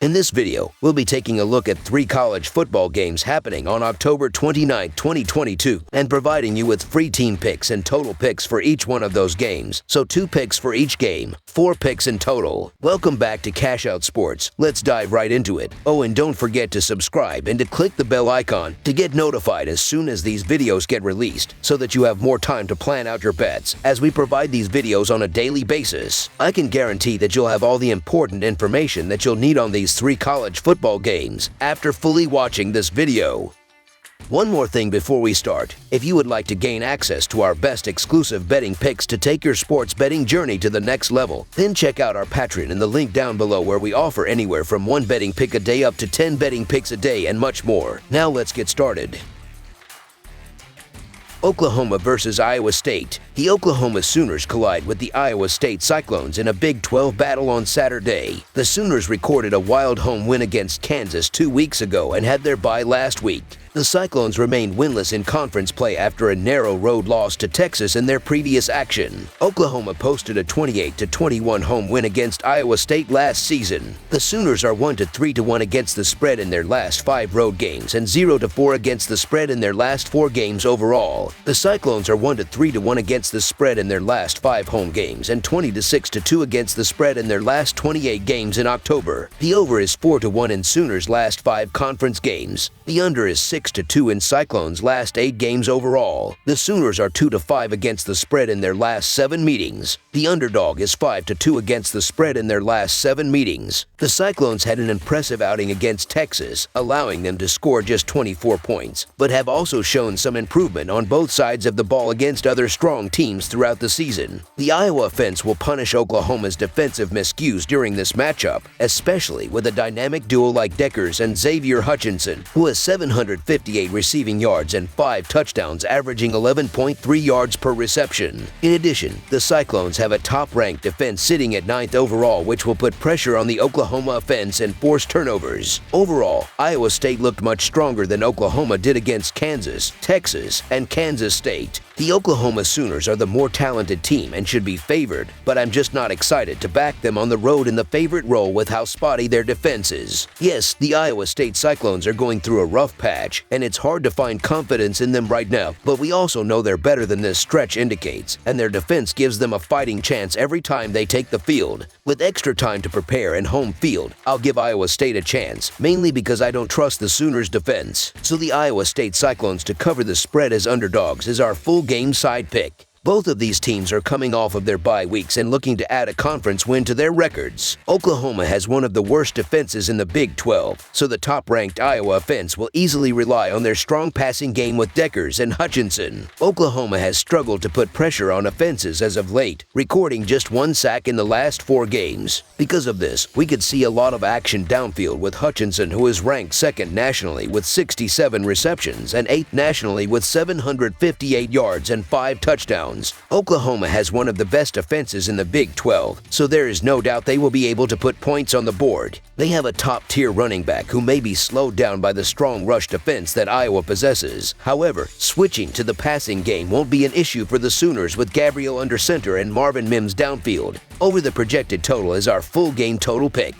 In this video, we'll be taking a look at 3 college football games happening on October 29, 2022, and providing you with free team picks and total picks for each one of those games. So 2 picks for each game, 4 picks in total. Welcome back to Cash Out Sports. Let's dive right into it. Oh, and don't forget to subscribe and to click the bell icon to get notified as soon as these videos get released, so that you have more time to plan out your bets as we provide these videos on a daily basis. I can guarantee that you'll have all the important information that you'll need on these 3 college football games after fully watching this video. One more thing before we start. If you would like to gain access to our best exclusive betting picks to take your sports betting journey to the next level, then check out our Patreon in the link down below, where we offer anywhere from 1 betting pick a day up to 10 betting picks a day and much more. Now let's get started. Oklahoma versus Iowa State. The Oklahoma Sooners collide with the Iowa State Cyclones in a Big 12 battle on Saturday. The Sooners recorded a wild home win against Kansas 2 weeks ago and had their bye last week. The Cyclones remained winless in conference play after a narrow road loss to Texas in their previous action. Oklahoma posted a 28-21 home win against Iowa State last season. The Sooners are 1-3-1 against the spread in their last 5 road games and 0-4 against the spread in their last 4 games overall. The Cyclones are 1-3-1 against the spread in their last 5 home games and 20-6-2 against the spread in their last 28 games in October. The over is 4-1 in Sooners' last 5 conference games. The under is 6-2 in Cyclones' last 8 games overall. The Sooners are 2-5 against the spread in their last 7 meetings. The underdog is 5-2 against the spread in their last 7 meetings. The Cyclones had an impressive outing against Texas, allowing them to score just 24 points, but have also shown some improvement on both sides of the ball against other strong teams throughout the season. The Iowa offense will punish Oklahoma's defensive miscues during this matchup, especially with a dynamic duo like Deckers and Xavier Hutchinson, who has 758 receiving yards and 5 touchdowns, averaging 11.3 yards per reception. In addition, the Cyclones have a top-ranked defense sitting at 9th overall, which will put pressure on the Oklahoma offense and force turnovers. Overall, Iowa State looked much stronger than Oklahoma did against Kansas, Texas, and Kansas State. The Oklahoma Sooners are the more talented team and should be favored, but I'm just not excited to back them on the road in the favorite role with how spotty their defense is. Yes, the Iowa State Cyclones are going through a rough patch, and it's hard to find confidence in them right now, but we also know they're better than this stretch indicates, and their defense gives them a fighting chance every time they take the field. With extra time to prepare and home field, I'll give Iowa State a chance, mainly because I don't trust the Sooners' defense. So the Iowa State Cyclones to cover the spread as underdogs is our full game side pick. Both of these teams are coming off of their bye weeks and looking to add a conference win to their records. Oklahoma has one of the worst defenses in the Big 12, so the top-ranked Iowa offense will easily rely on their strong passing game with Deckers and Hutchinson. Oklahoma has struggled to put pressure on offenses as of late, recording just 1 sack in the last 4 games. Because of this, we could see a lot of action downfield with Hutchinson, who is ranked 2nd nationally with 67 receptions and 8th nationally with 758 yards and 5 touchdowns. Oklahoma has one of the best offenses in the Big 12, so there is no doubt they will be able to put points on the board. They have a top-tier running back who may be slowed down by the strong rush defense that Iowa possesses. However, switching to the passing game won't be an issue for the Sooners with Gabriel under center and Marvin Mims downfield. Over the projected total is our full game total pick.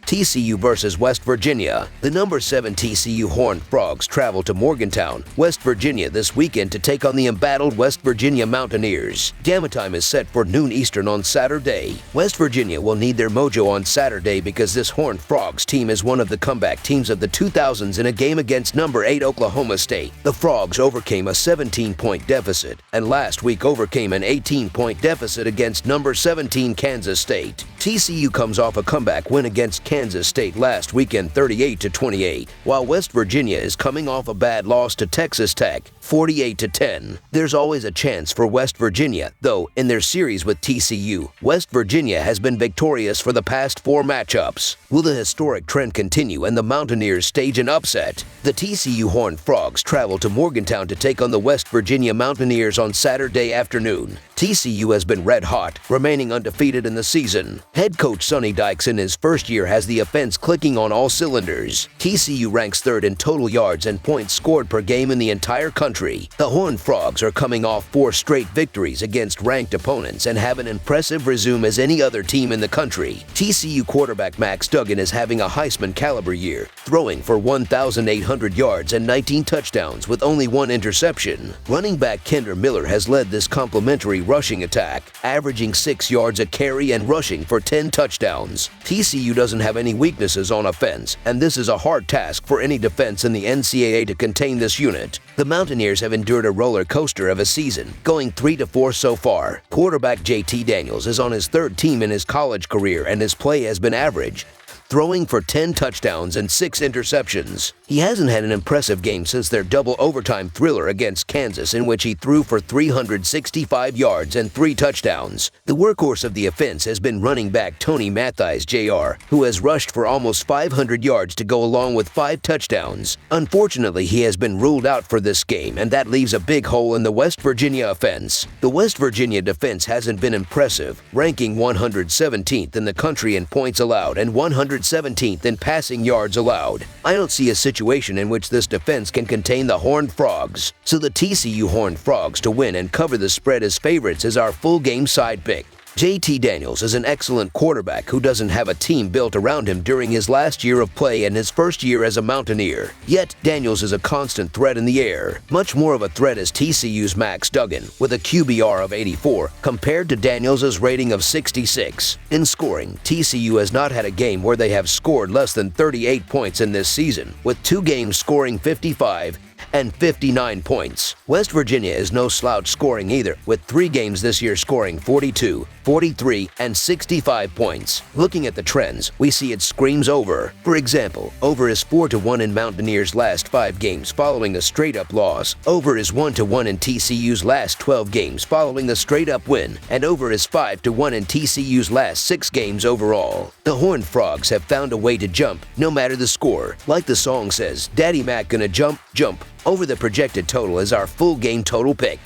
TCU versus West Virginia. The number 7 TCU Horned Frogs travel to Morgantown, West Virginia this weekend to take on the embattled West Virginia Mountaineers. Game time is set for noon Eastern on Saturday. West Virginia will need their mojo on Saturday because this Horned Frogs team is one of the comeback teams of the 2000s in a game against number 8 Oklahoma State. The Frogs overcame a 17-point deficit and last week overcame an 18-point deficit against number 17 Kansas State. TCU comes off a comeback win against Kansas State last weekend 38-28, while West Virginia is coming off a bad loss to Texas Tech 48-10. There's always a chance for West Virginia, though in their series with TCU, West Virginia has been victorious for the past 4 matchups. Will the historic trend continue and the Mountaineers stage an upset? The TCU Horned Frogs travel to Morgantown to take on the West Virginia Mountaineers on Saturday afternoon. TCU has been red hot, remaining undefeated in the season. Head coach Sonny Dykes in his first year has the the offense clicking on all cylinders. TCU ranks third in total yards and points scored per game in the entire country. The Horned Frogs are coming off 4 straight victories against ranked opponents and have an impressive resume as any other team in the country. TCU quarterback Max Duggan is having a Heisman-caliber year, throwing for 1,800 yards and 19 touchdowns with only 1 interception. Running back Kender Miller has led this complimentary rushing attack, averaging 6 yards a carry and rushing for 10 touchdowns. TCU doesn't have any weaknesses on offense, and this is a hard task for any defense in the NCAA to contain this unit. The Mountaineers have endured a roller coaster of a season, going 3-4 so far. Quarterback JT Daniels is on his 3rd team in his college career, and his play has been average, throwing for 10 touchdowns and 6 interceptions. He hasn't had an impressive game since their double overtime thriller against Kansas, in which he threw for 365 yards and 3 touchdowns. The workhorse of the offense has been running back Tony Mathias Jr., who has rushed for almost 500 yards to go along with 5 touchdowns. Unfortunately, he has been ruled out for this game, and that leaves a big hole in the West Virginia offense. The West Virginia defense hasn't been impressive, ranking 117th in the country in points allowed and 117th in passing yards allowed. I don't see a situation in which this defense can contain the Horned Frogs, so the TCU Horned Frogs to win and cover the spread as favorites is our full game side pick. JT Daniels is an excellent quarterback who doesn't have a team built around him during his last year of play and his first year as a Mountaineer. Yet, Daniels is a constant threat in the air. Much more of a threat is TCU's Max Duggan, with a QBR of 84, compared to Daniels' rating of 66. In scoring, TCU has not had a game where they have scored less than 38 points in this season, with 2 games scoring 55 and 59 points. West Virginia is no slouch scoring either, with 3 games this year scoring 42, 43, and 65 points. Looking at the trends, we see it screams over. For example, over is 4-1 in Mountaineers' last 5 games following a straight-up loss. Over is 1-1 in TCU's last 12 games following the straight-up win, and over is 5-1 in TCU's last 6 games overall. The Horned Frogs have found a way to jump, no matter the score. Like the song says, Daddy Mac gonna jump, jump. Over the projected total is our full game total pick.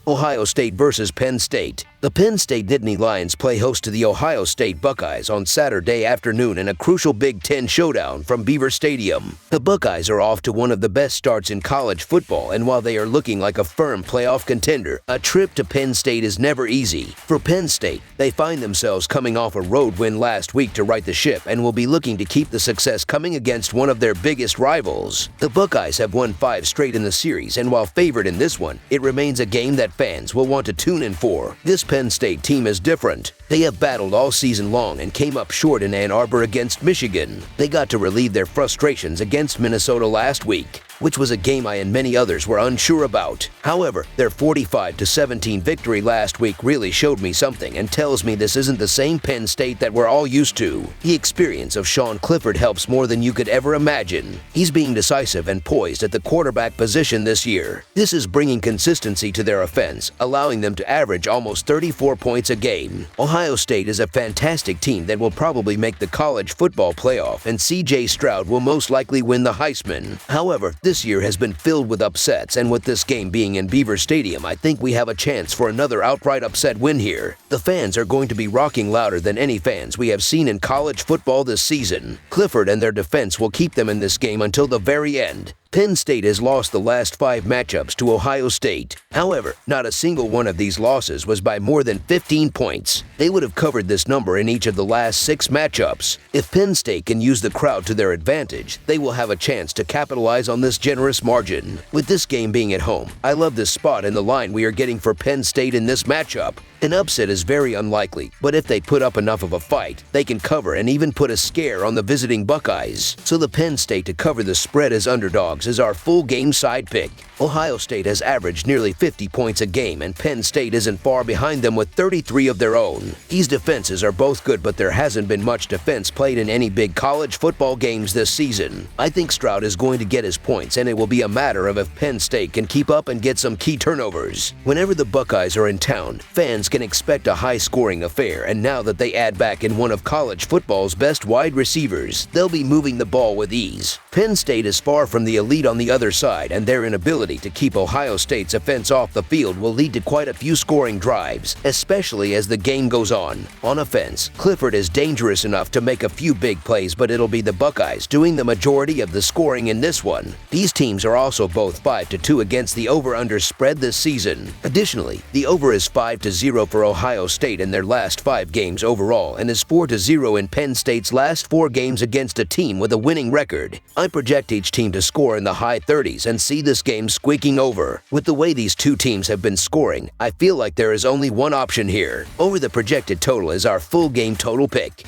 Ohio State versus Penn State. The Penn State Nittany Lions play host to the Ohio State Buckeyes on Saturday afternoon in a crucial Big Ten showdown from Beaver Stadium. The Buckeyes are off to one of the best starts in college football, and while they are looking like a firm playoff contender, a trip to Penn State is never easy. For Penn State, they find themselves coming off a road win last week to right the ship and will be looking to keep the success coming against one of their biggest rivals. The Buckeyes have won 5 straight in the series, and while favored in this one, it remains a game that fans will want to tune in for. This Penn State team is different. They have battled all season long and came up short in Ann Arbor against Michigan. They got to relieve their frustrations against Minnesota last week, which was a game I and many others were unsure about. However, their 45-17 victory last week really showed me something and tells me this isn't the same Penn State that we're all used to. The experience of Sean Clifford helps more than you could ever imagine. He's being decisive and poised at the quarterback position this year. This is bringing consistency to their offense, allowing them to average almost 34 points a game. Ohio State is a fantastic team that will probably make the college football playoff, and C.J. Stroud will most likely win the Heisman. However, this year has been filled with upsets, and with this game being in Beaver Stadium, I think we have a chance for another outright upset win here. The fans are going to be rocking louder than any fans we have seen in college football this season. Clifford and their defense will keep them in this game until the very end. Penn State has lost the last 5 matchups to Ohio State. However, not a single one of these losses was by more than 15 points. They would have covered this number in each of the last 6 matchups. If Penn State can use the crowd to their advantage, they will have a chance to capitalize on this generous margin. With this game being at home, I love this spot in the line we are getting for Penn State in this matchup. An upset is very unlikely, but if they put up enough of a fight, they can cover and even put a scare on the visiting Buckeyes. So the Penn State to cover the spread as underdogs is our full game side pick. Ohio State has averaged nearly 50 points a game, and Penn State isn't far behind them with 33 of their own. These defenses are both good, but there hasn't been much defense played in any big college football games this season. I think Stroud is going to get his points, and it will be a matter of if Penn State can keep up and get some key turnovers. Whenever the Buckeyes are in town, fans can expect a high-scoring affair, and now that they add back in one of college football's best wide receivers, they'll be moving the ball with ease. Penn State is far from the elite on the other side, and their inability to keep Ohio State's offense off the field will lead to quite a few scoring drives, especially as the game goes on. On offense, Clifford is dangerous enough to make a few big plays, but it'll be the Buckeyes doing the majority of the scoring in this one. These teams are also both 5-2 against the over-under spread this season. Additionally, the over is 5-0 for Ohio State in their last 5 games overall and is 4-0 in Penn State's last 4 games against a team with a winning record. I project each team to score in the high 30s and see this game squeaking over. With the way these two teams have been scoring, I feel like there is only one option here. Over the projected total is our full game total pick.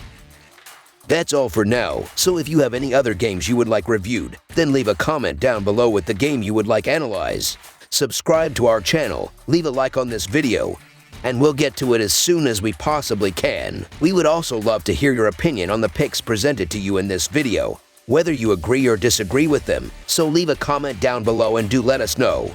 That's all for now, so if you have any other games you would like reviewed, then leave a comment down below with the game you would like analyzed. Subscribe to our channel, leave a like on this video, and we'll get to it as soon as we possibly can. We would also love to hear your opinion on the picks presented to you in this video, whether you agree or disagree with them, so leave a comment down below and do let us know.